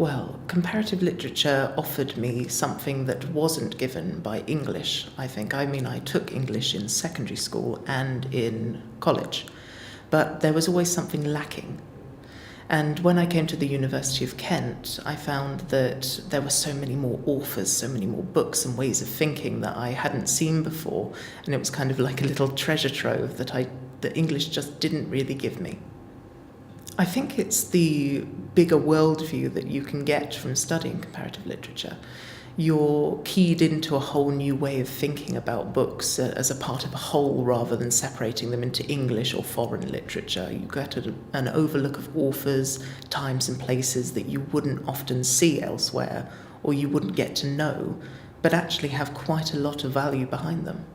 Well, comparative literature offered me something that wasn't given by English, I think. I mean, I took English in secondary school and in college, but there was always something lacking. And when I came to the University of Kent, I found that there were so many more authors, so many more books and ways of thinking that I hadn't seen before, and it was kind of like a little treasure trove that English just didn't really give me. I think it's the bigger worldview that you can get from studying comparative literature. You're keyed into a whole new way of thinking about books as a part of a whole rather than separating them into English or foreign literature. You get an overlook of authors, times and places that you wouldn't often see elsewhere or you wouldn't get to know, but actually have quite a lot of value behind them.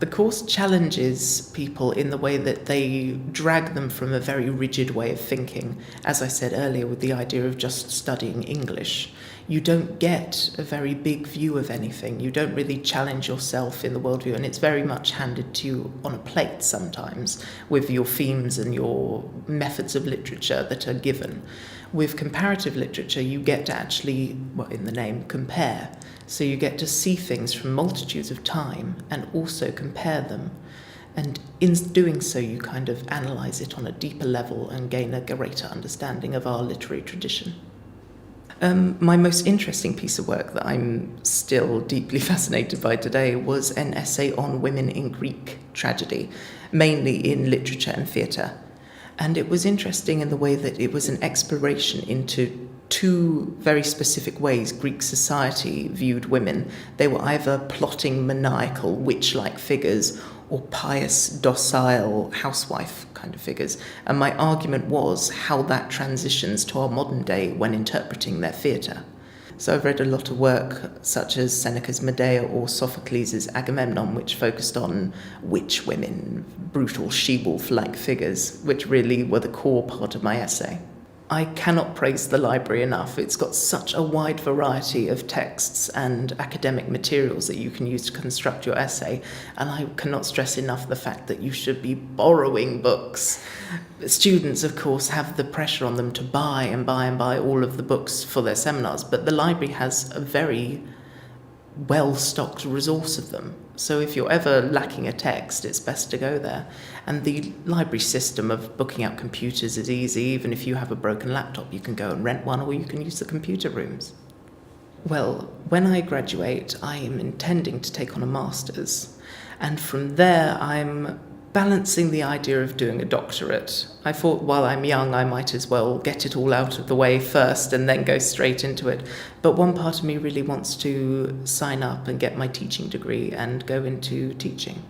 The course challenges people in the way that they drag them from a very rigid way of thinking. As I said earlier, with the idea of just studying English, you don't get a very big view of anything. You don't really challenge yourself in the worldview, and it's very much handed to you on a plate sometimes with your themes and your methods of literature that are given. With comparative literature, you get to actually, well, in the name, compare. So you get to see things from multitudes of time and also compare them. And in doing so, you kind of analyse it on a deeper level and gain a greater understanding of our literary tradition. My most interesting piece of work that I'm still deeply fascinated by today was an essay on women in Greek tragedy, mainly in literature and theatre. And it was interesting in the way that it was an exploration into two very specific ways Greek society viewed women. They were either plotting, maniacal, witch-like figures or pious, docile, housewife kind of figures. And my argument was how that transitions to our modern day when interpreting their theatre. So I've read a lot of work such as Seneca's Medea or Sophocles' Agamemnon, which focused on witch women, brutal she-wolf-like figures, which really were the core part of my essay. I cannot praise the library enough. It's got such a wide variety of texts and academic materials that you can use to construct your essay, and I cannot stress enough the fact that you should be borrowing books. Students, of course, have the pressure on them to buy and buy and buy all of the books for their seminars, but the library has a very well-stocked resource of them. So if you're ever lacking a text, it's best to go there. And the library system of booking out computers is easy. Even if you have a broken laptop, you can go and rent one, or you can use the computer rooms. Well, when I graduate, I am intending to take on a master's. And from there, I'm balancing the idea of doing a doctorate. I thought while I'm young, I might as well get it all out of the way first and then go straight into it. But one part of me really wants to sign up and get my teaching degree and go into teaching.